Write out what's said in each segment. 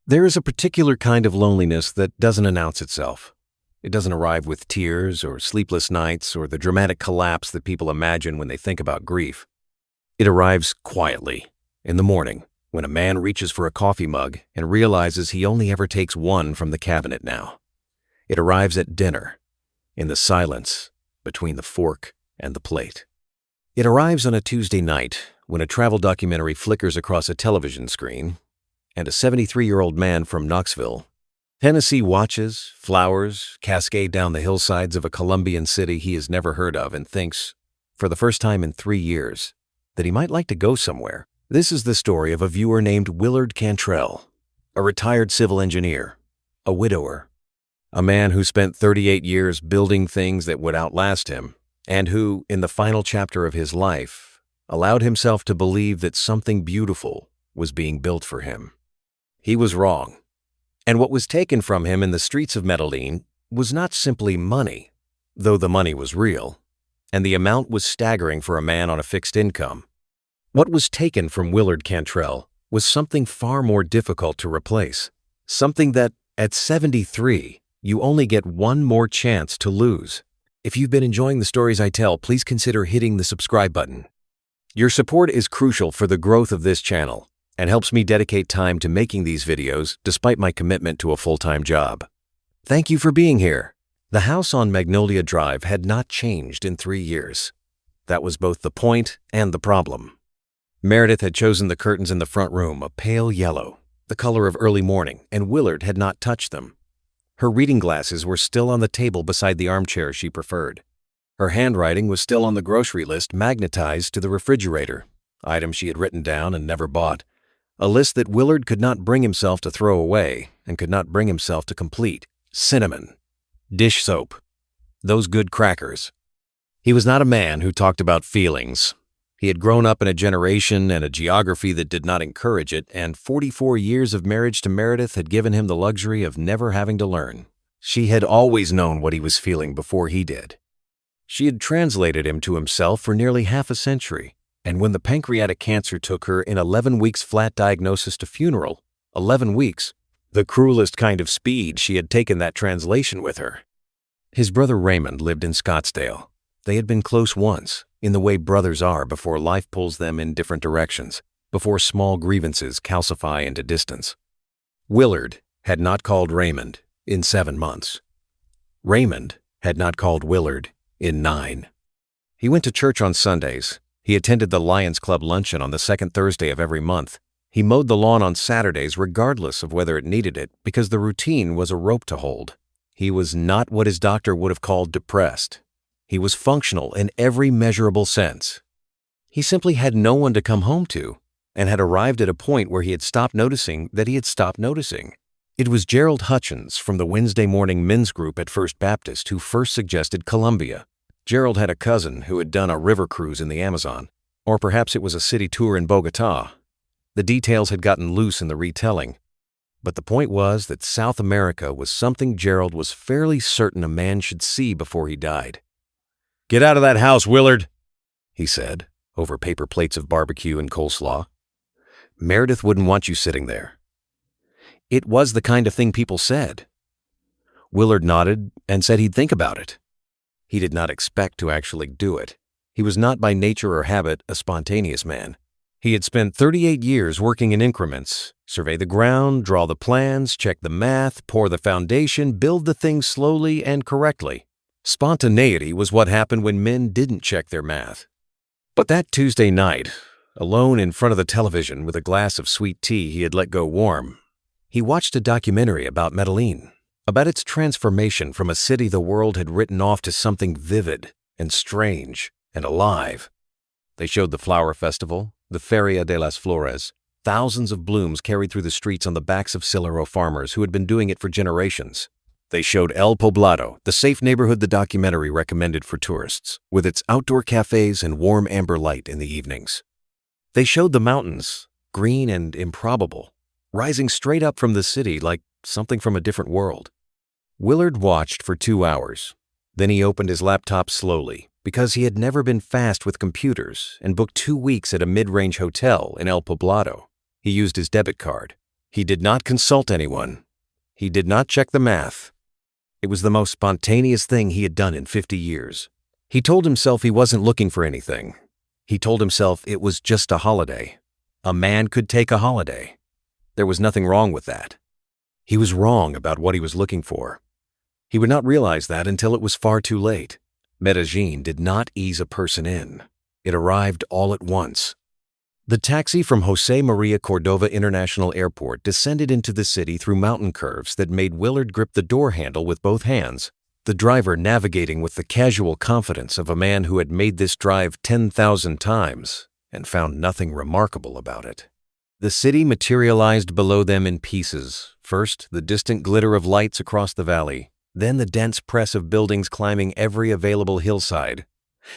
There is a particular kind of loneliness that doesn't announce itself. It doesn't arrive with tears or sleepless nights or the dramatic collapse that people imagine when they think about grief. It arrives quietly, in the morning, when a man reaches for a coffee mug and realizes he only ever takes one from the cabinet now. It arrives at dinner, in the silence between the fork and the plate. It arrives on a Tuesday night when a travel documentary flickers across a television screen and a 73-year-old man from Knoxville, Tennessee watches flowers cascade down the hillsides of a Colombian city he has never heard of and thinks, for the first time in 3 years, that he might like to go somewhere. This is the story of a viewer named Willard Cantrell, a retired civil engineer, a widower, a man who spent 38 years building things that would outlast him, and who, in the final chapter of his life, allowed himself to believe that something beautiful was being built for him. He was wrong. And what was taken from him in the streets of Medellin was not simply money, though the money was real, and the amount was staggering for a man on a fixed income. What was taken from Willard Cantrell was something far more difficult to replace, something that, at 73, you only get one more chance to lose. If you've been enjoying the stories I tell, please consider hitting the subscribe button. Your support is crucial for the growth of this channel and helps me dedicate time to making these videos despite my commitment to a full-time job. Thank you for being here. The house on Magnolia Drive had not changed in 3 years. That was both the point and the problem. Meredith had chosen the curtains in the front room a pale yellow, the color of early morning, and Willard had not touched them. Her reading glasses were still on the table beside the armchair she preferred. Her handwriting was still on the grocery list magnetized to the refrigerator, items she had written down and never bought. A list that Willard could not bring himself to throw away and could not bring himself to complete. Cinnamon, dish soap, those good crackers. He was not a man who talked about feelings. He had grown up in a generation and a geography that did not encourage it, and 44 years of marriage to Meredith had given him the luxury of never having to learn. She had always known what he was feeling before he did. She had translated him to himself for nearly half a century. And when the pancreatic cancer took her in 11 weeks flat diagnosis to funeral, 11 weeks, the cruelest kind of speed, she had taken that translation with her. His brother Raymond lived in Scottsdale. They had been close once, in the way brothers are before life pulls them in different directions, before small grievances calcify into distance. Willard had not called Raymond in 7 months. Raymond had not called Willard in 9. He went to church on Sundays. He attended the Lions Club luncheon on the second Thursday of every month. He mowed the lawn on Saturdays regardless of whether it needed it because the routine was a rope to hold. He was not what his doctor would have called depressed. He was functional in every measurable sense. He simply had no one to come home to and had arrived at a point where he had stopped noticing that he had stopped noticing. It was Gerald Hutchins from the Wednesday morning men's group at First Baptist who first suggested Colombia. Gerald had a cousin who had done a river cruise in the Amazon, or perhaps it was a city tour in Bogota. The details had gotten loose in the retelling, but the point was that South America was something Gerald was fairly certain a man should see before he died. "Get out of that house, Willard," he said, over paper plates of barbecue and coleslaw. "Meredith wouldn't want you sitting there." It was the kind of thing people said. Willard nodded and said he'd think about it. He did not expect to actually do it. He was not by nature or habit a spontaneous man. He had spent 38 years working in increments, survey the ground, draw the plans, check the math, pour the foundation, build the thing slowly and correctly. Spontaneity was what happened when men didn't check their math. But that Tuesday night, alone in front of the television with a glass of sweet tea he had let go warm, he watched a documentary about Medellin, about its transformation from a city the world had written off to something vivid and strange and alive. They showed the flower festival, the Feria de las Flores, thousands of blooms carried through the streets on the backs of Silero farmers who had been doing it for generations. They showed El Poblado, the safe neighborhood the documentary recommended for tourists, with its outdoor cafes and warm amber light in the evenings. They showed the mountains, green and improbable, rising straight up from the city like something from a different world. Willard watched for 2 hours. Then he opened his laptop slowly because he had never been fast with computers and booked 2 weeks at a mid-range hotel in El Poblado. He used his debit card. He did not consult anyone. He did not check the math. It was the most spontaneous thing he had done in 50 years. He told himself he wasn't looking for anything. He told himself it was just a holiday. A man could take a holiday. There was nothing wrong with that. He was wrong about what he was looking for. He would not realize that until it was far too late. Medellin did not ease a person in. It arrived all at once. The taxi from José María Cordova International Airport descended into the city through mountain curves that made Willard grip the door handle with both hands, the driver navigating with the casual confidence of a man who had made this drive 10,000 times and found nothing remarkable about it. The city materialized below them in pieces. First, the distant glitter of lights across the valley, then the dense press of buildings climbing every available hillside,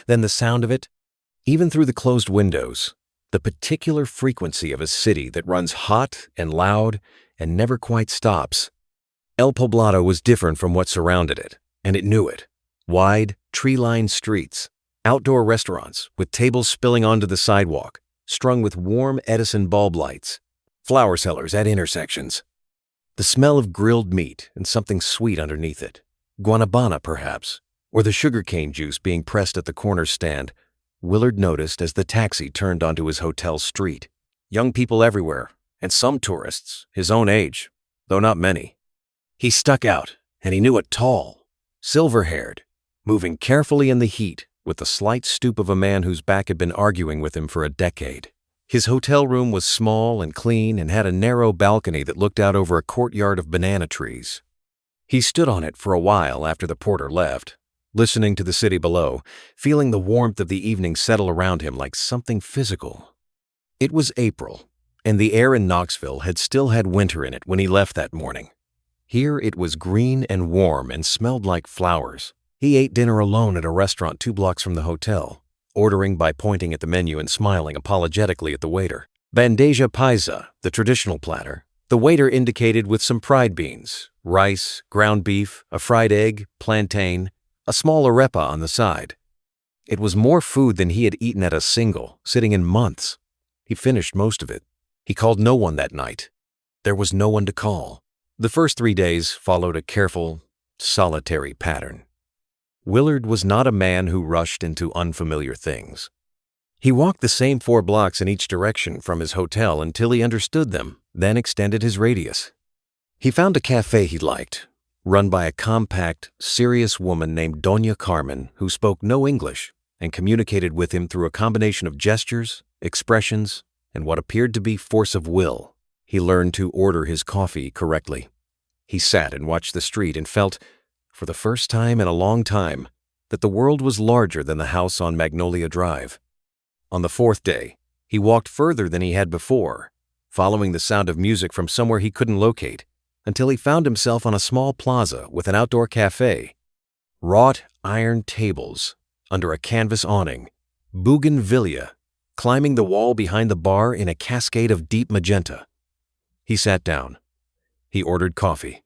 then the sound of it, even through the closed windows. The particular frequency of a city that runs hot and loud and never quite stops. El Poblado was different from what surrounded it, and it knew it. Wide, tree-lined streets, outdoor restaurants with tables spilling onto the sidewalk, strung with warm Edison bulb lights, flower sellers at intersections. The smell of grilled meat and something sweet underneath it, guanabana perhaps, or the sugarcane juice being pressed at the corner stand, Willard noticed as the taxi turned onto his hotel street. Young people everywhere, and some tourists, his own age, though not many. He stuck out, and he knew it tall, silver-haired, moving carefully in the heat with the slight stoop of a man whose back had been arguing with him for a decade. His hotel room was small and clean and had a narrow balcony that looked out over a courtyard of banana trees. He stood on it for a while after the porter left, listening to the city below, feeling the warmth of the evening settle around him like something physical. It was April, and the air in Knoxville had still had winter in it when he left that morning. Here it was green and warm and smelled like flowers. He ate dinner alone at a restaurant 2 blocks from the hotel, ordering by pointing at the menu and smiling apologetically at the waiter. Bandeja paisa, the traditional platter, the waiter indicated with some fried beans, rice, ground beef, a fried egg, plantain, a small arepa on the side. It was more food than he had eaten at a single, sitting in months. He finished most of it. He called no one that night. There was no one to call. The first 3 days followed a careful, solitary pattern. Willard was not a man who rushed into unfamiliar things. He walked the same 4 blocks in each direction from his hotel until he understood them, then extended his radius. He found a cafe he liked, run by a compact, serious woman named Doña Carmen who spoke no English and communicated with him through a combination of gestures, expressions, and what appeared to be force of will. He learned to order his coffee correctly. He sat and watched the street and felt, for the first time in a long time, that the world was larger than the house on Magnolia Drive. On the 4th day, he walked further than he had before, following the sound of music from somewhere he couldn't locate, until he found himself on a small plaza with an outdoor cafe. Wrought iron tables, under a canvas awning, bougainvillea, climbing the wall behind the bar in a cascade of deep magenta. He sat down. He ordered coffee.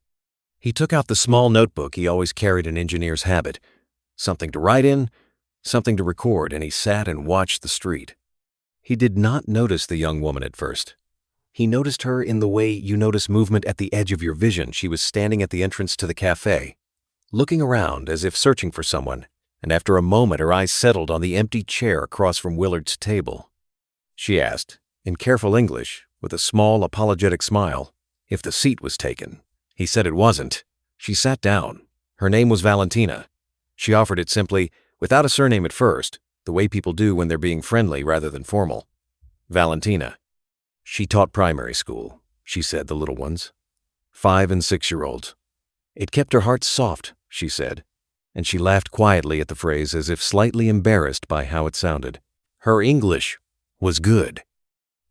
He took out the small notebook he always carried in engineer's habit, something to write in, something to record, and he sat and watched the street. He did not notice the young woman at first. He noticed her in the way you notice movement at the edge of your vision. She was standing at the entrance to the cafe, looking around as if searching for someone, and after a moment her eyes settled on the empty chair across from Willard's table. She asked, in careful English, with a small apologetic smile, if the seat was taken. He said it wasn't. She sat down. Her name was Valentina. She offered it simply, without a surname at first, the way people do when they're being friendly rather than formal. Valentina. She taught primary school, she said, the little ones. 5- and 6-year-olds. It kept her heart soft, she said, and she laughed quietly at the phrase as if slightly embarrassed by how it sounded. Her English was good.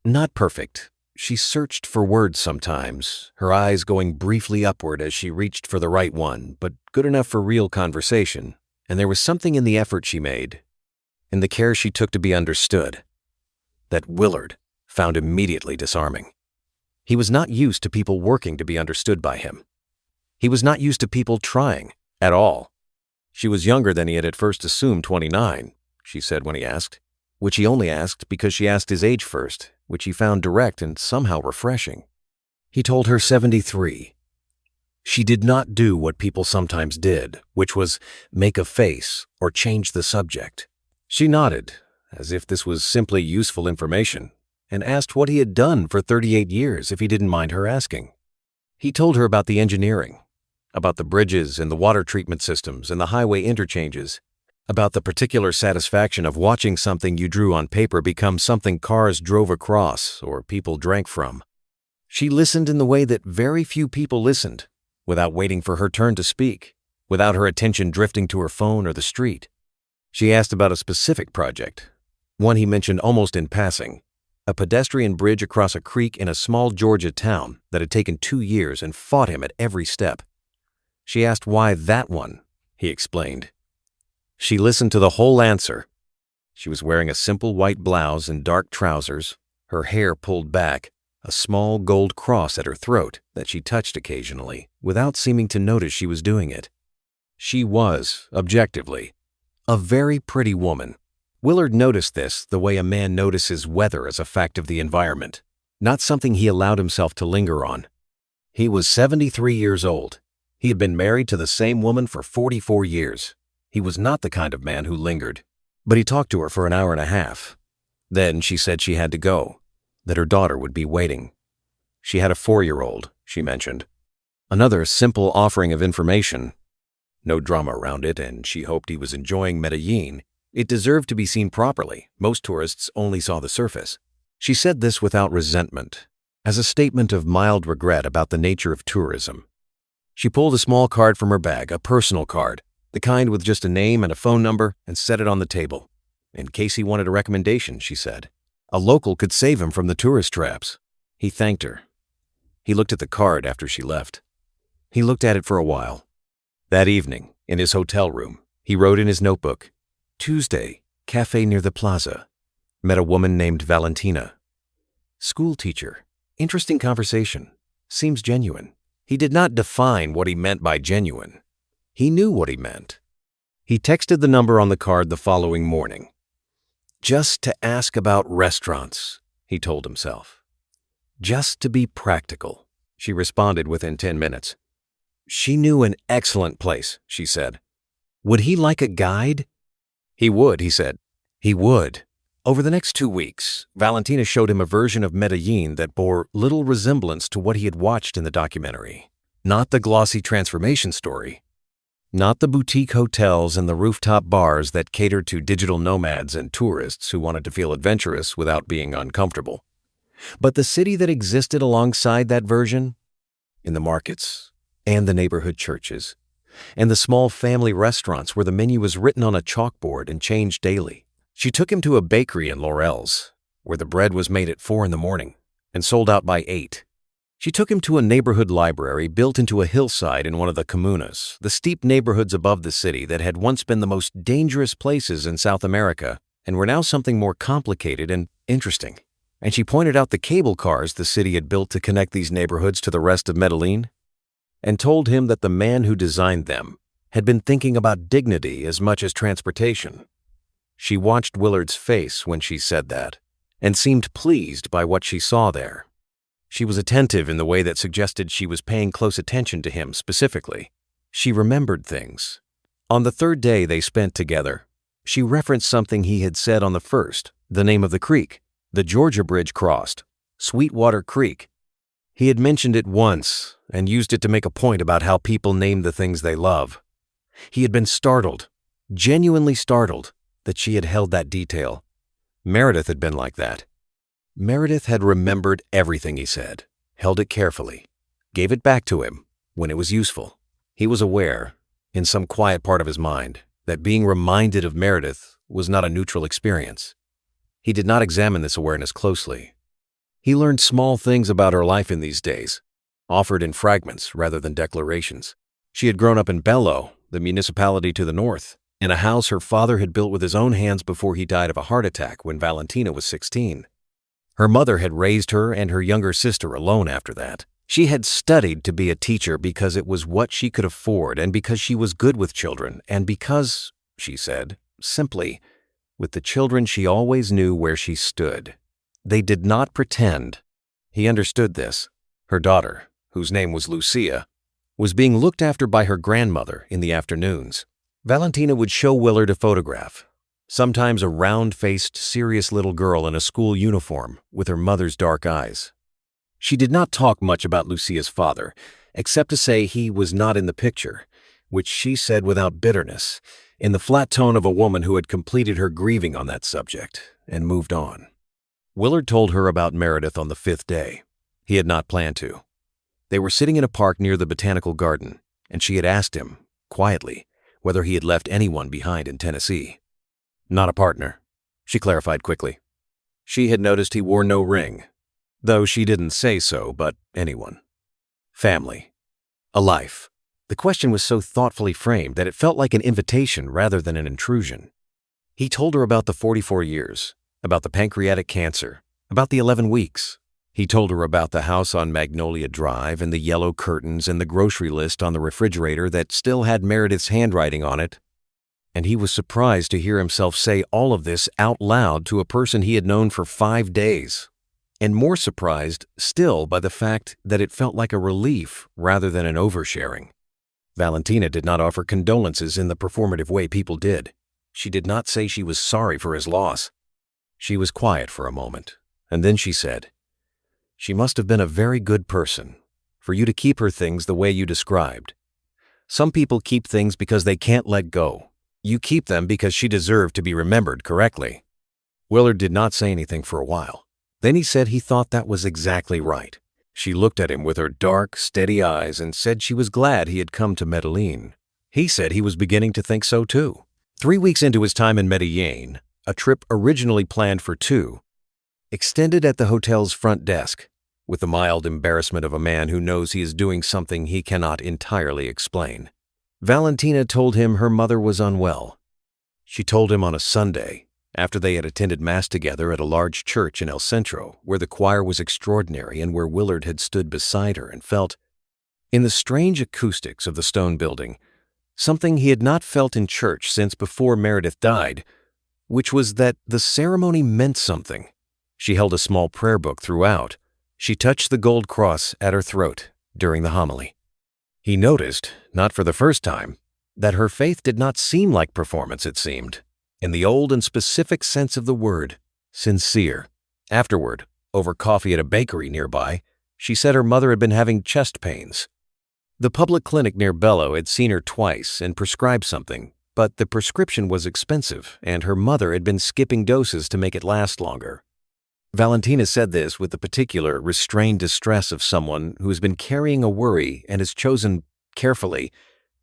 Not perfect. She searched for words sometimes, her eyes going briefly upward as she reached for the right one, but good enough for real conversation, and there was something in the effort she made, in the care she took to be understood, that Willard found immediately disarming. He was not used to people working to be understood by him. He was not used to people trying, at all. She was younger than he had at first assumed, 29, she said when he asked, which he only asked because she asked his age first, which he found direct and somehow refreshing. He told her 73. She did not do what people sometimes did, which was make a face or change the subject. She nodded, as if this was simply useful information, and asked what he had done for 38 years if he didn't mind her asking. He told her about the engineering, about the bridges and the water treatment systems and the highway interchanges, about the particular satisfaction of watching something you drew on paper become something cars drove across or people drank from. She listened in the way that very few people listened, without waiting for her turn to speak, without her attention drifting to her phone or the street. She asked about a specific project, one he mentioned almost in passing, a pedestrian bridge across a creek in a small Georgia town that had taken 2 years and fought him at every step. She asked why that one, he explained. She listened to the whole answer. She was wearing a simple white blouse and dark trousers, her hair pulled back, a small gold cross at her throat that she touched occasionally, without seeming to notice she was doing it. She was, objectively, a very pretty woman. Willard noticed this the way a man notices weather as a fact of the environment, not something he allowed himself to linger on. He was 73 years old. He had been married to the same woman for 44 years. He was not the kind of man who lingered, but he talked to her for an hour and a half. Then she said she had to go, that her daughter would be waiting. She had a 4-year-old, she mentioned. Another simple offering of information. No drama around it, and she hoped he was enjoying Medellin. It deserved to be seen properly. Most tourists only saw the surface. She said this without resentment, as a statement of mild regret about the nature of tourism. She pulled a small card from her bag, a personal card, the kind with just a name and a phone number, and set it on the table. In case he wanted a recommendation, she said. A local could save him from the tourist traps. He thanked her. He looked at the card after she left. He looked at it for a while. That evening, in his hotel room, he wrote in his notebook, Tuesday, cafe near the plaza. Met a woman named Valentina. School teacher. Interesting conversation. Seems genuine. He did not define what he meant by genuine. He knew what he meant. He texted the number on the card the following morning. Just to ask about restaurants, he told himself. Just to be practical, she responded within 10 minutes. She knew an excellent place, she said. Would he like a guide? He would, he said. He would. Over the next 2 weeks, Valentina showed him a version of Medellin that bore little resemblance to what he had watched in the documentary. Not the glossy transformation story. Not the boutique hotels and the rooftop bars that catered to digital nomads and tourists who wanted to feel adventurous without being uncomfortable. But the city that existed alongside that version, in the markets and the neighborhood churches, and the small family restaurants where the menu was written on a chalkboard and changed daily. She took him to a bakery in Laurel's, where the bread was made at 4 a.m. and sold out by 8. She took him to a neighborhood library built into a hillside in one of the comunas, the steep neighborhoods above the city that had once been the most dangerous places in South America and were now something more complicated and interesting. And she pointed out the cable cars the city had built to connect these neighborhoods to the rest of Medellin, and told him that the man who designed them had been thinking about dignity as much as transportation. She watched Willard's face when she said that, and seemed pleased by what she saw there. She was attentive in the way that suggested she was paying close attention to him specifically. She remembered things. On the 3rd day they spent together, she referenced something he had said on the 1st, the name of the creek, the Georgia bridge crossed, Sweetwater Creek. He had mentioned it once and used it to make a point about how people name the things they love. He had been startled, genuinely startled, that she had held that detail. Meredith had been like that. Meredith had remembered everything he said, held it carefully, gave it back to him when it was useful. He was aware, in some quiet part of his mind, that being reminded of Meredith was not a neutral experience. He did not examine this awareness closely. He learned small things about her life in these days, offered in fragments rather than declarations. She had grown up in Bello, the municipality to the north, in a house her father had built with his own hands before he died of a heart attack when Valentina was 16. Her mother had raised her and her younger sister alone after that. She had studied to be a teacher because it was what she could afford and because she was good with children and because, she said, simply, with the children she always knew where she stood. They did not pretend. He understood this. Her daughter, whose name was Lucia, was being looked after by her grandmother in the afternoons. Valentina would show Willard a photograph, sometimes a round-faced, serious little girl in a school uniform with her mother's dark eyes. She did not talk much about Lucia's father, except to say he was not in the picture, which she said without bitterness, in the flat tone of a woman who had completed her grieving on that subject and moved on. Willard told her about Meredith on the 5th day. He had not planned to. They were sitting in a park near the botanical garden, and she had asked him, quietly, whether he had left anyone behind in Tennessee. Not a partner, she clarified quickly. She had noticed he wore no ring, though she didn't say so, but anyone. Family. A life. The question was so thoughtfully framed that it felt like an invitation rather than an intrusion. He told her about the 44 years, about the pancreatic cancer, about the 11 weeks. He told her about the house on Magnolia Drive and the yellow curtains and the grocery list on the refrigerator that still had Meredith's handwriting on it. And he was surprised to hear himself say all of this out loud to a person he had known for 5 days. And more surprised still by the fact that it felt like a relief rather than an oversharing. Valentina did not offer condolences in the performative way people did. She did not say she was sorry for his loss. She was quiet for a moment, and then she said, "She must have been a very good person, for you to keep her things the way you described. Some people keep things because they can't let go. You keep them because she deserved to be remembered correctly." Willard did not say anything for a while. Then he said he thought that was exactly right. She looked at him with her dark, steady eyes and said she was glad he had come to Medellin. He said he was beginning to think so too. 3 weeks into his time in Medellin, a trip originally planned for 2, extended at the hotel's front desk, with the mild embarrassment of a man who knows he is doing something he cannot entirely explain. Valentina told him her mother was unwell. She told him on a Sunday, after they had attended Mass together at a large church in El Centro, where the choir was extraordinary and where Willard had stood beside her and felt, in the strange acoustics of the stone building, something he had not felt in church since before Meredith died, which was that the ceremony meant something. She held a small prayer book throughout. She touched the gold cross at her throat during the homily. He noticed, not for the first time, that her faith did not seem like performance, it seemed, in the old and specific sense of the word, sincere. Afterward, over coffee at a bakery nearby, she said her mother had been having chest pains. The public clinic near Bello had seen her twice and prescribed something, but the prescription was expensive, and her mother had been skipping doses to make it last longer. Valentina said this with the particular, restrained distress of someone who has been carrying a worry and has chosen, carefully,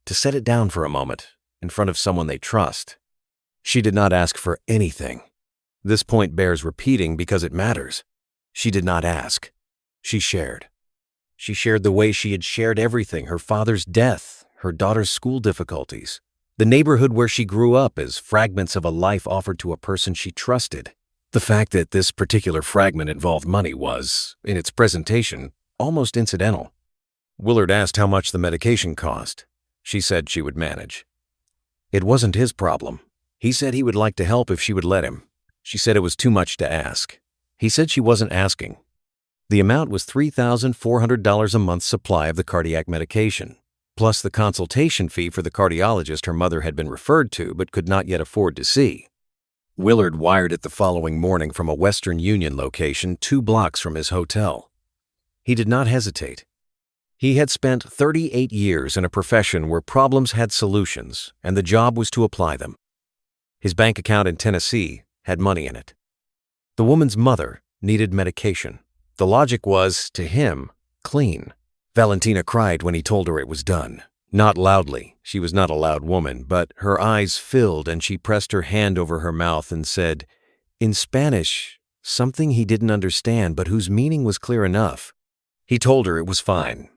to set it down for a moment in front of someone they trust. She did not ask for anything. This point bears repeating because it matters. She did not ask. She shared. She shared the way she had shared everything: her father's death, her daughter's school difficulties, the neighborhood where she grew up as fragments of a life offered to a person she trusted. The fact that this particular fragment involved money was, in its presentation, almost incidental. Willard asked how much the medication cost. She said she would manage. It wasn't his problem. He said he would like to help if she would let him. She said it was too much to ask. He said she wasn't asking. The amount was $3,400 a month supply of the cardiac medication, plus the consultation fee for the cardiologist her mother had been referred to but could not yet afford to see. Willard wired it the following morning from a Western Union location 2 blocks from his hotel. He did not hesitate. He had spent 38 years in a profession where problems had solutions, and the job was to apply them. His bank account in Tennessee had money in it. The woman's mother needed medication. The logic was, to him, clean. Valentina cried when he told her it was done. Not loudly, she was not a loud woman, but her eyes filled and she pressed her hand over her mouth and said, in Spanish, something he didn't understand but whose meaning was clear enough. He told her it was fine.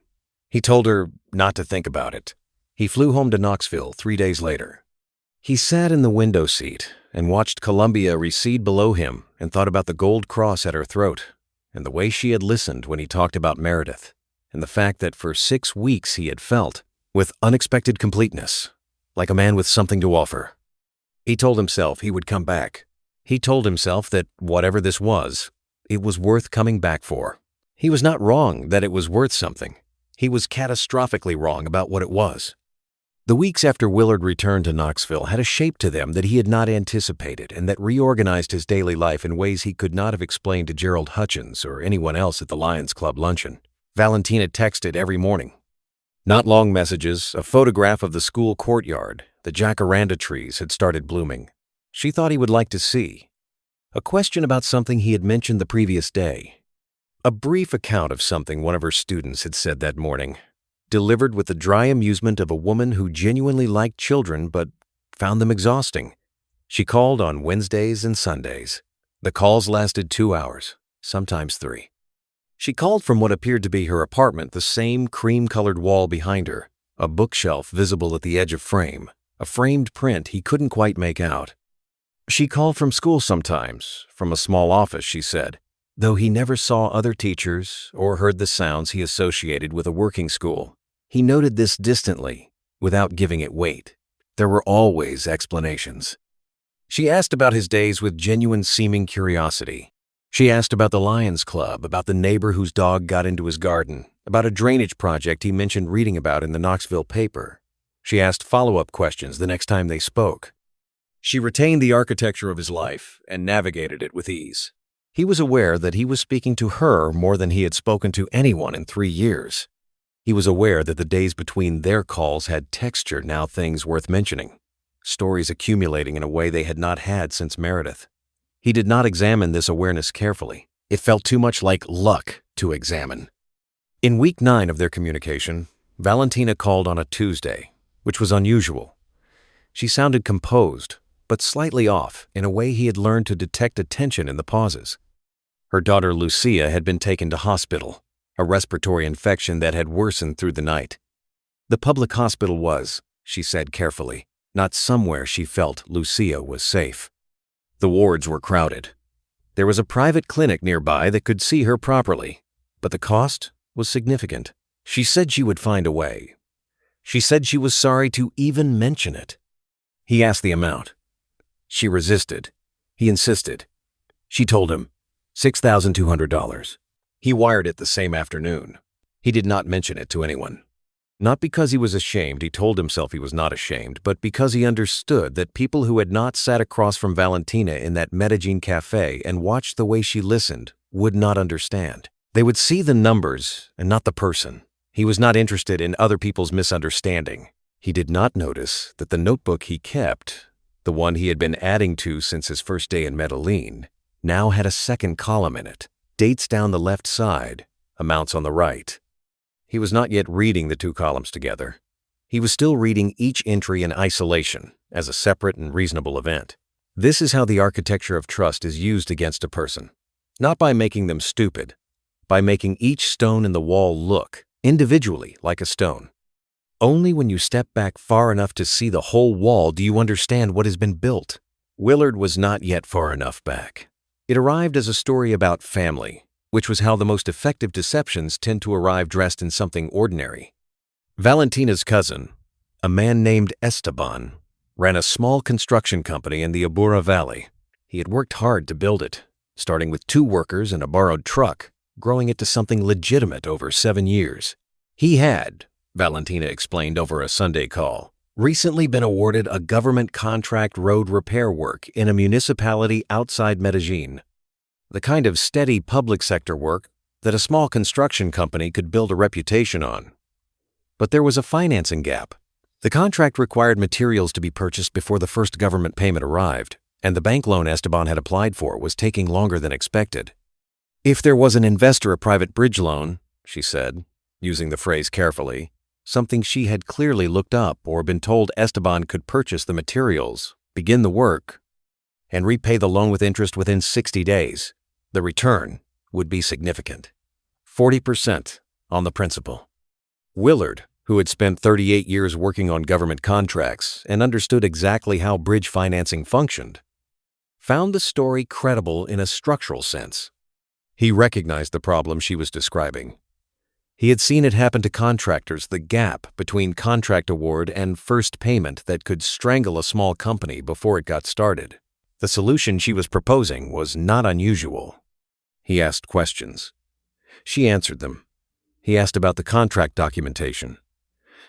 He told her not to think about it. He flew home to Knoxville 3 days later. He sat in the window seat and watched Colombia recede below him and thought about the gold cross at her throat and the way she had listened when he talked about Meredith and the fact that for 6 weeks he had felt, with unexpected completeness, like a man with something to offer. He told himself he would come back. He told himself that whatever this was, it was worth coming back for. He was not wrong that it was worth something. He was catastrophically wrong about what it was. The weeks after Willard returned to Knoxville had a shape to them that he had not anticipated and that reorganized his daily life in ways he could not have explained to Gerald Hutchins or anyone else at the Lions Club luncheon. Valentina texted every morning. Not long messages, a photograph of the school courtyard. The jacaranda trees had started blooming. She thought he would like to see. A question about something he had mentioned the previous day. A brief account of something one of her students had said that morning, delivered with the dry amusement of a woman who genuinely liked children but found them exhausting. She called on Wednesdays and Sundays. The calls lasted 2 hours, sometimes 3. She called from what appeared to be her apartment, the same cream-colored wall behind her, a bookshelf visible at the edge of frame, a framed print he couldn't quite make out. She called from school sometimes, from a small office, she said, though he never saw other teachers or heard the sounds he associated with a working school. He noted this distantly, without giving it weight. There were always explanations. She asked about his days with genuine seeming curiosity. She asked about the Lions Club, about the neighbor whose dog got into his garden, about a drainage project he mentioned reading about in the Knoxville paper. She asked follow-up questions the next time they spoke. She retained the architecture of his life and navigated it with ease. He was aware that he was speaking to her more than he had spoken to anyone in 3 years. He was aware that the days between their calls had texture, now things worth mentioning, stories accumulating in a way they had not had since Meredith. He did not examine this awareness carefully. It felt too much like luck to examine. In week 9 of their communication, Valentina called on a Tuesday, which was unusual. She sounded composed, but slightly off in a way he had learned to detect attention in the pauses. Her daughter Lucia had been taken to hospital, a respiratory infection that had worsened through the night. The public hospital was, she said carefully, not somewhere she felt Lucia was safe. The wards were crowded. There was a private clinic nearby that could see her properly, but the cost was significant. She said she would find a way. She said she was sorry to even mention it. He asked the amount. She resisted. He insisted. She told him, $6,200. He wired it the same afternoon. He did not mention it to anyone. Not because he was ashamed, he told himself he was not ashamed, but because he understood that people who had not sat across from Valentina in that Medellin cafe and watched the way she listened would not understand. They would see the numbers and not the person. He was not interested in other people's misunderstanding. He did not notice that the notebook he kept, the one he had been adding to since his first day in Medellin, now had a second column in it, dates down the left side, amounts on the right. He was not yet reading the 2 columns together. He was still reading each entry in isolation, as a separate and reasonable event. This is how the architecture of trust is used against a person. Not by making them stupid, by making each stone in the wall look, individually, like a stone. Only when you step back far enough to see the whole wall do you understand what has been built. Willard was not yet far enough back. It arrived as a story about family, which was how the most effective deceptions tend to arrive dressed in something ordinary. Valentina's cousin, a man named Esteban, ran a small construction company in the Abura Valley. He had worked hard to build it, starting with 2 workers and a borrowed truck, growing it to something legitimate over 7 years. He had, Valentina explained over a Sunday call, recently been awarded a government contract road repair work in a municipality outside Medellin, the kind of steady public sector work that a small construction company could build a reputation on. But there was a financing gap. The contract required materials to be purchased before the first government payment arrived, and the bank loan Esteban had applied for was taking longer than expected. If there was an investor a private bridge loan, she said, using the phrase carefully, something she had clearly looked up or been told Esteban could purchase the materials, begin the work, and repay the loan with interest within 60 days. The return would be significant. 40% on the principal. Willard, who had spent 38 years working on government contracts and understood exactly how bridge financing functioned, found the story credible in a structural sense. He recognized the problem she was describing. He had seen it happen to contractors, the gap between contract award and first payment that could strangle a small company before it got started. The solution she was proposing was not unusual. He asked questions. She answered them. He asked about the contract documentation.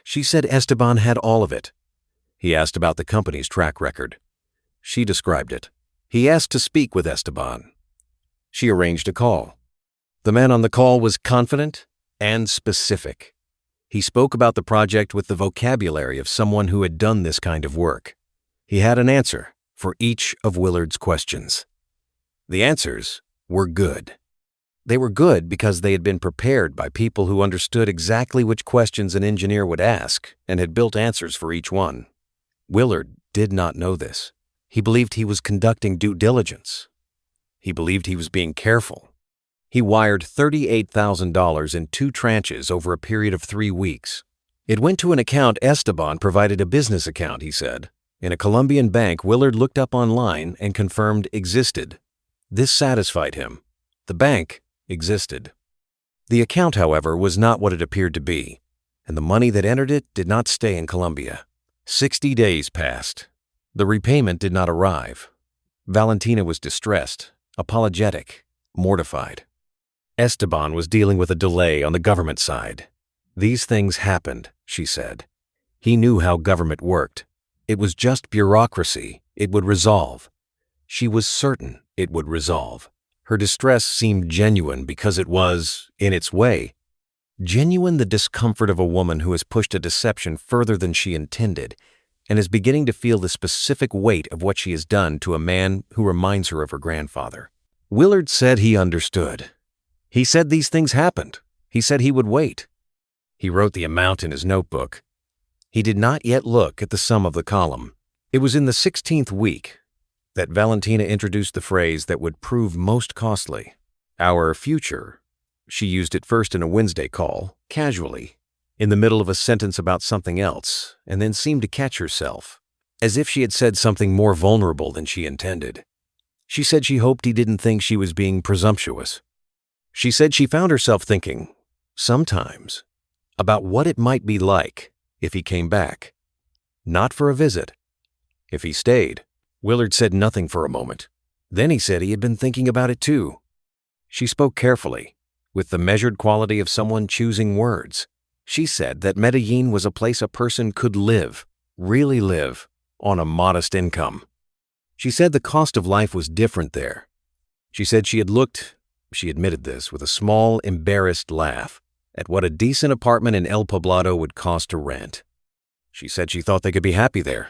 She said Esteban had all of it. He asked about the company's track record. She described it. He asked to speak with Esteban. She arranged a call. The man on the call was confident and specific. He spoke about the project with the vocabulary of someone who had done this kind of work. He had an answer for each of Willard's questions. The answers were good. They were good because they had been prepared by people who understood exactly which questions an engineer would ask and had built answers for each one. Willard did not know this. He believed he was conducting due diligence. He believed he was being careful. He wired $38,000 in 2 tranches over a period of 3 weeks. It went to an account Esteban provided a business account, he said. In a Colombian bank Willard looked up online and confirmed existed. This satisfied him. The bank existed. The account, however, was not what it appeared to be, and the money that entered it did not stay in Colombia. 60 days passed. The repayment did not arrive. Valentina was distressed, apologetic, mortified. Esteban was dealing with a delay on the government side. These things happened, she said. He knew how government worked. It was just bureaucracy. It would resolve. She was certain it would resolve. Her distress seemed genuine because it was, in its way, genuine the discomfort of a woman who has pushed a deception further than she intended and is beginning to feel the specific weight of what she has done to a man who reminds her of her grandfather. Willard said he understood. He said these things happened. He said he would wait. He wrote the amount in his notebook. He did not yet look at the sum of the column. It was in the 16th week that Valentina introduced the phrase that would prove most costly. Our future. She used it first in a Wednesday call, casually, in the middle of a sentence about something else, and then seemed to catch herself, as if she had said something more vulnerable than she intended. She said she hoped he didn't think she was being presumptuous. She said she found herself thinking, sometimes, about what it might be like if he came back. Not for a visit. If he stayed. Willard said nothing for a moment. Then he said he had been thinking about it too. She spoke carefully, with the measured quality of someone choosing words. She said that Medellin was a place a person could live, really live, on a modest income. She said the cost of life was different there. She said she admitted this with a small, embarrassed laugh, at what a decent apartment in El Poblado would cost to rent. She said she thought they could be happy there.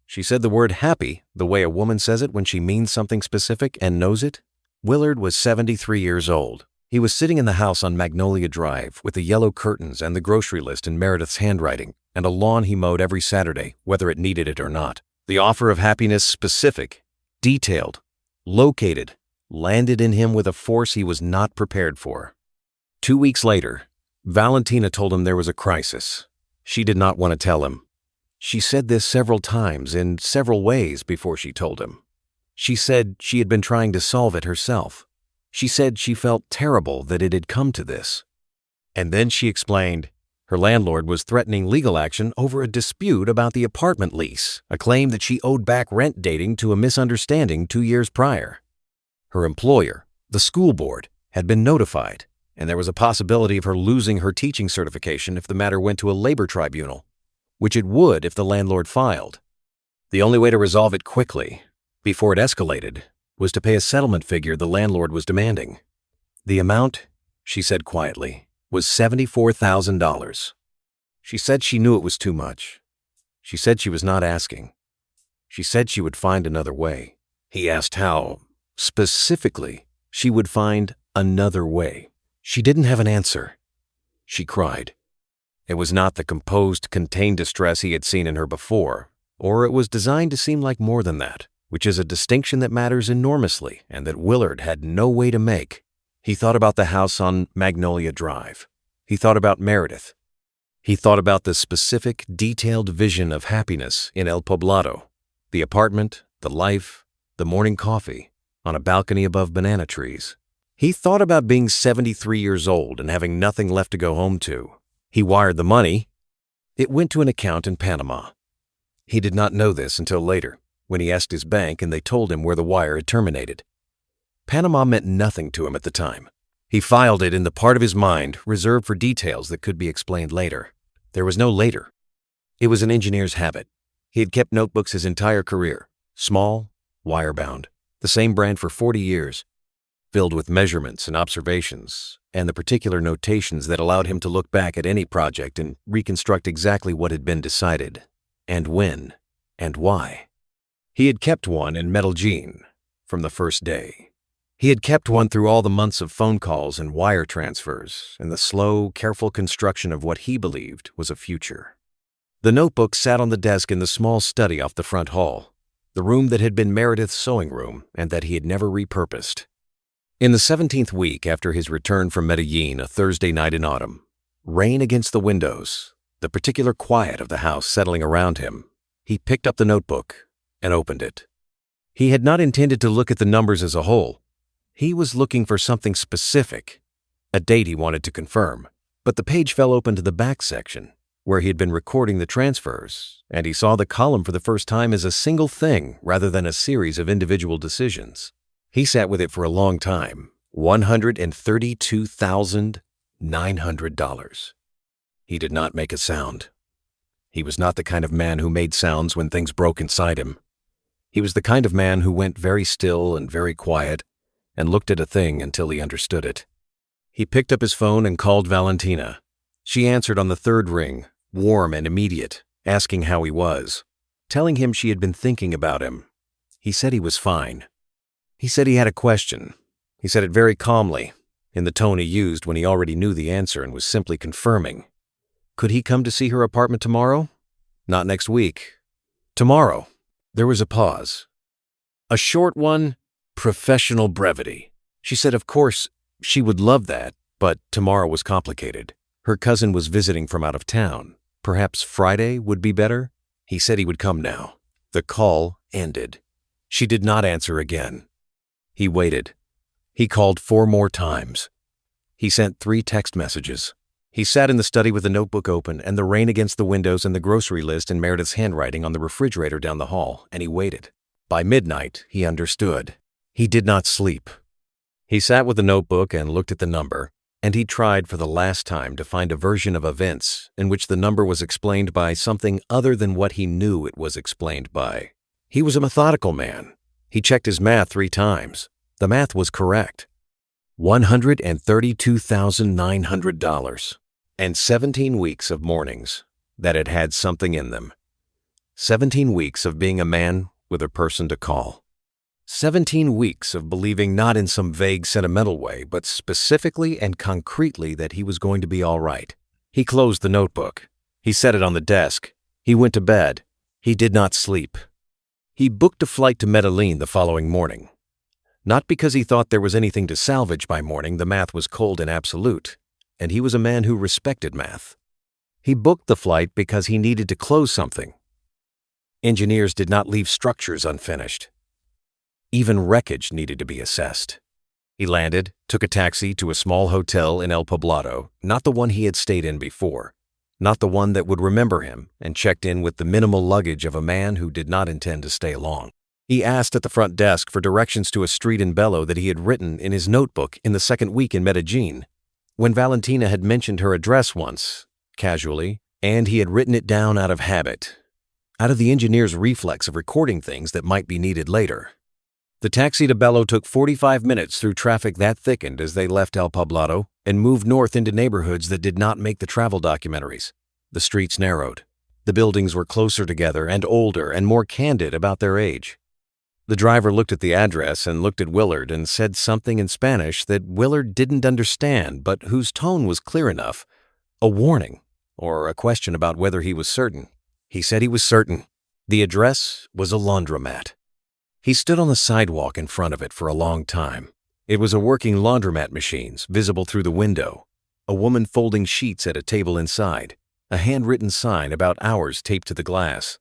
She said the word happy, the way a woman says it when she means something specific and knows it. Willard was 73 years old. He was sitting in the house on Magnolia Drive with the yellow curtains and the grocery list in Meredith's handwriting and a lawn he mowed every Saturday, whether it needed it or not. The offer of happiness, specific, detailed, located, landed in him with a force he was not prepared for. 2 weeks later, Valentina told him there was a crisis. She did not want to tell him. She said this several times in several ways before she told him. She said she had been trying to solve it herself. She said she felt terrible that it had come to this. And then she explained her landlord was threatening legal action over a dispute about the apartment lease, a claim that she owed back rent dating to a misunderstanding 2 years prior. Her employer, the school board, had been notified, and there was a possibility of her losing her teaching certification if the matter went to a labor tribunal, which it would if the landlord filed. The only way to resolve it quickly, before it escalated, was to pay a settlement figure the landlord was demanding. The amount, she said quietly, was $74,000. She said she knew it was too much. She said she was not asking. She said she would find another way. He asked how, specifically, she would find another way. She didn't have an answer. She cried. It was not the composed, contained distress he had seen in her before, or it was designed to seem like more than that, which is a distinction that matters enormously and that Willard had no way to make. He thought about the house on Magnolia Drive. He thought about Meredith. He thought about the specific, detailed vision of happiness in El Poblado, the apartment, the life, the morning coffee, on a balcony above banana trees. He thought about being 73 years old and having nothing left to go home to. He wired the money. It went to an account in Panama. He did not know this until later, when he asked his bank and they told him where the wire had terminated. Panama meant nothing to him at the time. He filed it in the part of his mind reserved for details that could be explained later. There was no later. It was an engineer's habit. He had kept notebooks his entire career, small, wire-bound, the same brand for 40 years, filled with measurements and observations, and the particular notations that allowed him to look back at any project and reconstruct exactly what had been decided, and when, and why. He had kept one in Medellin from the first day. He had kept one through all the months of phone calls and wire transfers and the slow, careful construction of what he believed was a future. The notebook sat on the desk in the small study off the front hall, the room that had been Meredith's sewing room and that he had never repurposed. In the 17th week after his return from Medellin, a Thursday night in autumn, rain against the windows, the particular quiet of the house settling around him, he picked up the notebook and opened it. He had not intended to look at the numbers as a whole. He was looking for something specific, a date he wanted to confirm, but the page fell open to the back section, where he had been recording the transfers, and he saw the column for the first time as a single thing rather than a series of individual decisions. He sat with it for a long time. $132,900. He did not make a sound. He was not the kind of man who made sounds when things broke inside him. He was the kind of man who went very still and very quiet and looked at a thing until he understood it. He picked up his phone and called Valentina. She answered on the third ring, warm and immediate, asking how he was, telling him she had been thinking about him. He said he was fine. He said he had a question. He said it very calmly, in the tone he used when he already knew the answer and was simply confirming. Could he come to see her apartment tomorrow? Not next week. Tomorrow. There was a pause. A short one, professional brevity. She said of course she would love that, but tomorrow was complicated. Her cousin was visiting from out of town. Perhaps Friday would be better? He said he would come now. The call ended. She did not answer again. He waited. He called 4 more times. He sent 3 text messages. He sat in the study with the notebook open and the rain against the windows and the grocery list in Meredith's handwriting on the refrigerator down the hall, and he waited. By midnight, he understood. He did not sleep. He sat with the notebook and looked at the number, and he tried for the last time to find a version of events in which the number was explained by something other than what he knew it was explained by. He was a methodical man. He checked his math 3 times. The math was correct. $132,900 and 17 weeks of mornings that had had something in them. 17 weeks of being a man with a person to call. 17 weeks of believing not in some vague sentimental way, but specifically and concretely that he was going to be all right. He closed the notebook. He set it on the desk. He went to bed. He did not sleep. He booked a flight to Medellin the following morning. Not because he thought there was anything to salvage by morning, the math was cold and absolute, and he was a man who respected math. He booked the flight because he needed to close something. Engineers did not leave structures unfinished. Even wreckage needed to be assessed. He landed, took a taxi to a small hotel in El Poblado, not the one he had stayed in before, not the one that would remember him, and checked in with the minimal luggage of a man who did not intend to stay long. He asked at the front desk for directions to a street in Bello that he had written in his notebook in the second week in Medellin, when Valentina had mentioned her address once, casually, and he had written it down out of habit, out of the engineer's reflex of recording things that might be needed later. The taxi to Bello took 45 minutes through traffic that thickened as they left El Poblado and moved north into neighborhoods that did not make the travel documentaries. The streets narrowed. The buildings were closer together and older and more candid about their age. The driver looked at the address and looked at Willard and said something in Spanish that Willard didn't understand, but whose tone was clear enough. A warning, or a question about whether he was certain. He said he was certain. The address was a laundromat. He stood on the sidewalk in front of it for a long time. It was a working laundromat machines, visible through the window, a woman folding sheets at a table inside, a handwritten sign about hours taped to the glass.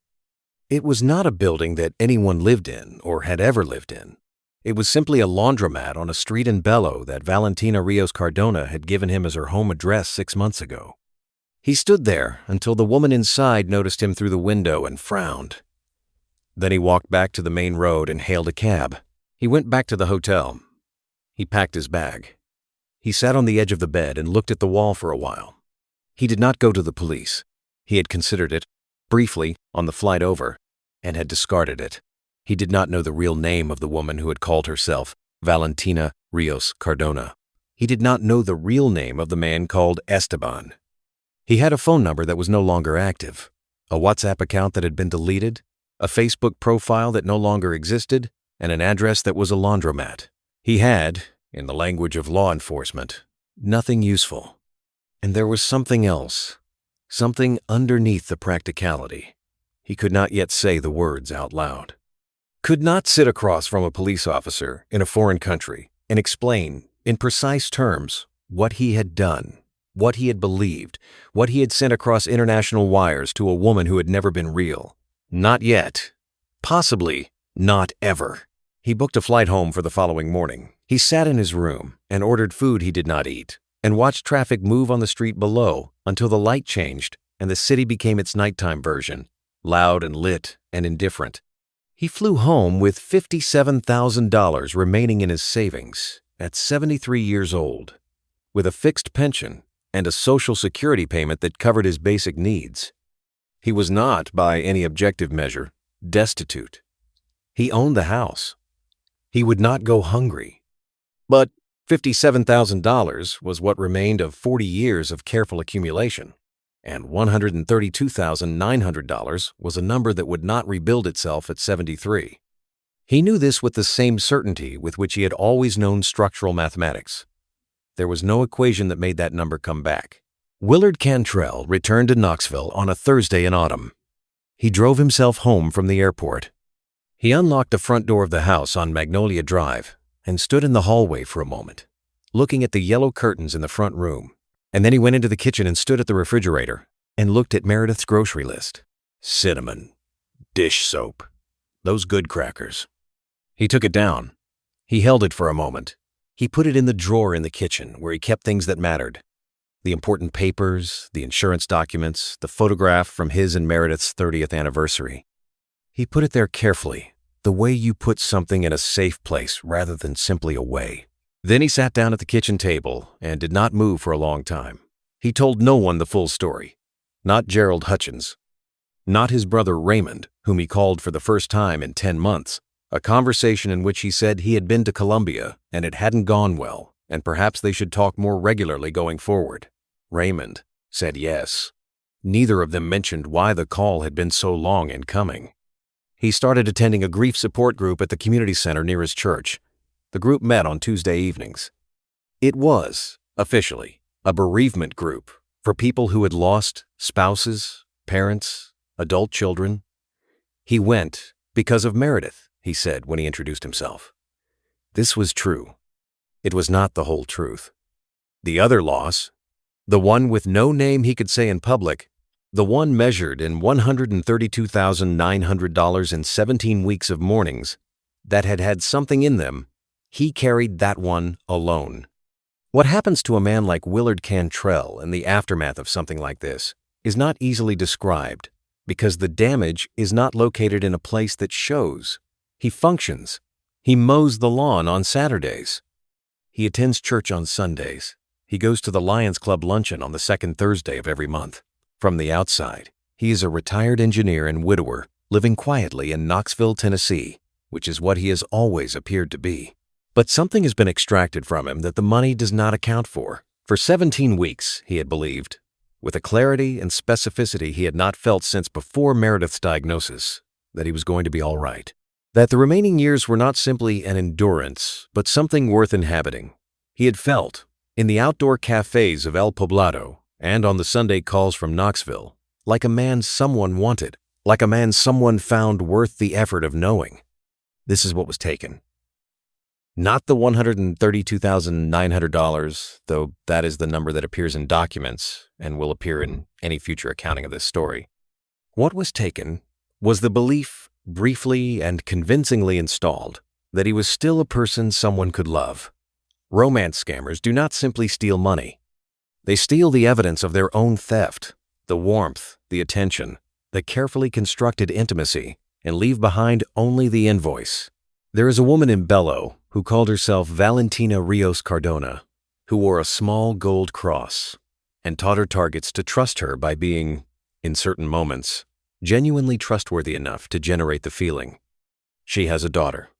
It was not a building that anyone lived in or had ever lived in. It was simply a laundromat on a street in Bello that Valentina Rios Cardona had given him as her home address 6 months ago. He stood there until the woman inside noticed him through the window and frowned. Then he walked back to the main road and hailed a cab. He went back to the hotel. He packed his bag. He sat on the edge of the bed and looked at the wall for a while. He did not go to the police. He had considered it, briefly, on the flight over, and had discarded it. He did not know the real name of the woman who had called herself Valentina Rios Cardona. He did not know the real name of the man called Esteban. He had a phone number that was no longer active, a WhatsApp account that had been deleted, a Facebook profile that no longer existed, and an address that was a laundromat. He had, in the language of law enforcement, nothing useful. And there was something else, something underneath the practicality. He could not yet say the words out loud. Could not sit across from a police officer in a foreign country and explain, in precise terms, what he had done, what he had believed, what he had sent across international wires to a woman who had never been real. Not yet. Possibly not ever. He booked a flight home for the following morning. He sat in his room and ordered food he did not eat and watched traffic move on the street below until the light changed and the city became its nighttime version, loud and lit and indifferent. He flew home with $57,000 remaining in his savings at 73 years old, with a fixed pension and a Social Security payment that covered his basic needs. He was not, by any objective measure, destitute. He owned the house. He would not go hungry. But $57,000 was what remained of 40 years of careful accumulation, and $132,900 was a number that would not rebuild itself at 73. He knew this with the same certainty with which he had always known structural mathematics. There was no equation that made that number come back. Willard Cantrell returned to Knoxville on a Thursday in autumn. He drove himself home from the airport. He unlocked the front door of the house on Magnolia Drive and stood in the hallway for a moment, looking at the yellow curtains in the front room. And then he went into the kitchen and stood at the refrigerator and looked at Meredith's grocery list. Cinnamon, dish soap, those good crackers. He took it down. He held it for a moment. He put it in the drawer in the kitchen where he kept things that mattered. The important papers, the insurance documents, the photograph from his and Meredith's 30th anniversary. He put it there carefully, the way you put something in a safe place rather than simply away. Then he sat down at the kitchen table and did not move for a long time. He told no one the full story. Not Gerald Hutchins. Not his brother Raymond, whom he called for the first time in 10 months. A conversation in which he said he had been to Colombia and it hadn't gone well, and perhaps they should talk more regularly going forward. Raymond said yes. Neither of them mentioned why the call had been so long in coming. He started attending a grief support group at the community center near his church. The group met on Tuesday evenings. It was, officially, a bereavement group for people who had lost spouses, parents, adult children. He went because of Meredith, he said when he introduced himself. This was true. It was not the whole truth. The other loss, the one with no name he could say in public, the one measured in $132,900 in 17 weeks of mournings, that had had something in them, he carried that one alone. What happens to a man like Willard Cantrell in the aftermath of something like this is not easily described because the damage is not located in a place that shows. He functions. He mows the lawn on Saturdays. He attends church on Sundays. He goes to the Lions Club luncheon on the second Thursday of every month. From the outside, he is a retired engineer and widower living quietly in Knoxville, Tennessee, which is what he has always appeared to be. But something has been extracted from him that the money does not account for. For 17 weeks, he had believed, with a clarity and specificity he had not felt since before Meredith's diagnosis, that he was going to be all right. That the remaining years were not simply an endurance, but something worth inhabiting. He had felt, in the outdoor cafes of El Poblado and on the Sunday calls from Knoxville, like a man someone wanted, like a man someone found worth the effort of knowing. This is what was taken. Not the $132,900, though that is the number that appears in documents and will appear in any future accounting of this story. What was taken was the belief, briefly and convincingly installed, that he was still a person someone could love. Romance scammers do not simply steal money. They steal the evidence of their own theft, the warmth, the attention, the carefully constructed intimacy, and leave behind only the invoice. There is a woman in Bello who called herself Valentina Rios Cardona, who wore a small gold cross and taught her targets to trust her by being, in certain moments, genuinely trustworthy enough to generate the feeling. She has a daughter.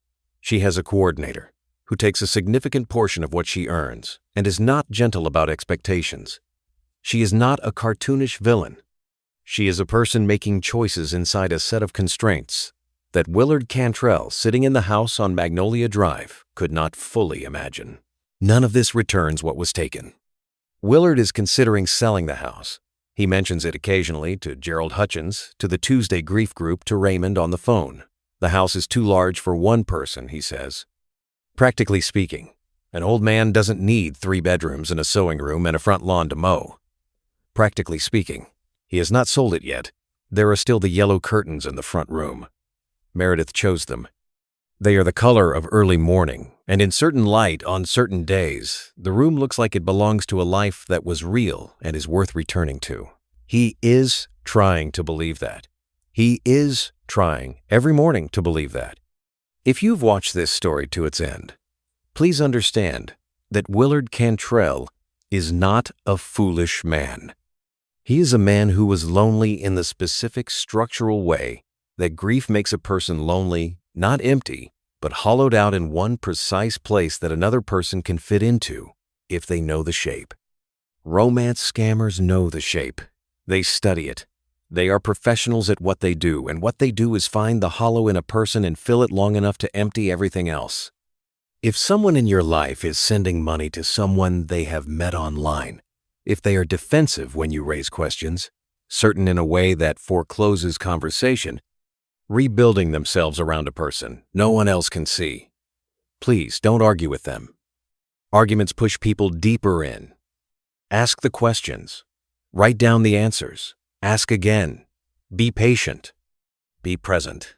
She has a coordinator who takes a significant portion of what she earns and is not gentle about expectations. She is not a cartoonish villain. She is a person making choices inside a set of constraints that Willard Cantrell, sitting in the house on Magnolia Drive, could not fully imagine. None of this returns what was taken. Willard is considering selling the house. He mentions it occasionally to Gerald Hutchins, to the Tuesday Grief Group, to Raymond on the phone. The house is too large for one person, he says. Practically speaking, an old man doesn't need 3 bedrooms and a sewing room and a front lawn to mow. Practically speaking, he has not sold it yet. There are still the yellow curtains in the front room. Meredith chose them. They are the color of early morning, and in certain light on certain days, the room looks like it belongs to a life that was real and is worth returning to. He is trying to believe that. He is trying every morning to believe that. If you've watched this story to its end, please understand that Willard Cantrell is not a foolish man. He is a man who was lonely in the specific structural way that grief makes a person lonely, not empty, but hollowed out in one precise place that another person can fit into if they know the shape. Romance scammers know the shape. They study it. They are professionals at what they do, and what they do is find the hollow in a person and fill it long enough to empty everything else. If someone in your life is sending money to someone they have met online, if they are defensive when you raise questions, certain in a way that forecloses conversation, rebuilding themselves around a person no one else can see, please don't argue with them. Arguments push people deeper in. Ask the questions. Write down the answers. Ask again. Be patient. Be present.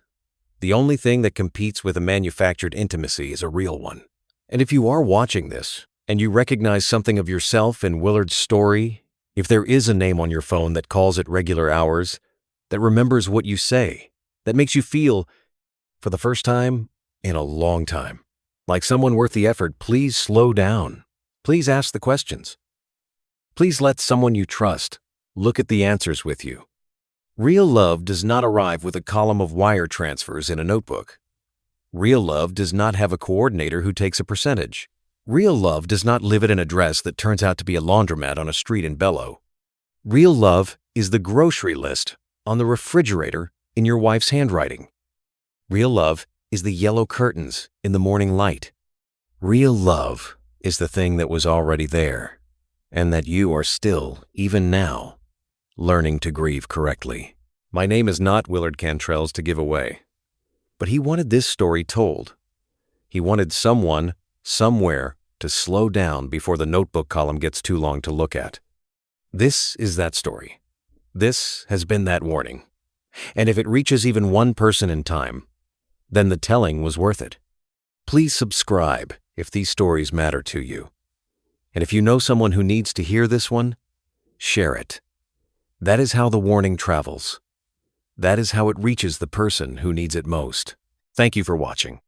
The only thing that competes with a manufactured intimacy is a real one. And if you are watching this and you recognize something of yourself in Willard's story, if there is a name on your phone that calls at regular hours, that remembers what you say, that makes you feel, for the first time in a long time, like someone worth the effort, please slow down. Please ask the questions. Please let someone you trust look at the answers with you. Real love does not arrive with a column of wire transfers in a notebook. Real love does not have a coordinator who takes a percentage. Real love does not live at an address that turns out to be a laundromat on a street in Bellow. Real love is the grocery list on the refrigerator in your wife's handwriting. Real love is the yellow curtains in the morning light. Real love is the thing that was already there, and that you are still, even now, learning to grieve correctly. My name is not Willard Cantrell's to give away, but he wanted this story told. He wanted someone, somewhere, to slow down before the notebook column gets too long to look at. This is that story. This has been that warning. And if it reaches even one person in time, then the telling was worth it. Please subscribe if these stories matter to you. And if you know someone who needs to hear this one, share it. That is how the warning travels. That is how it reaches the person who needs it most. Thank you for watching.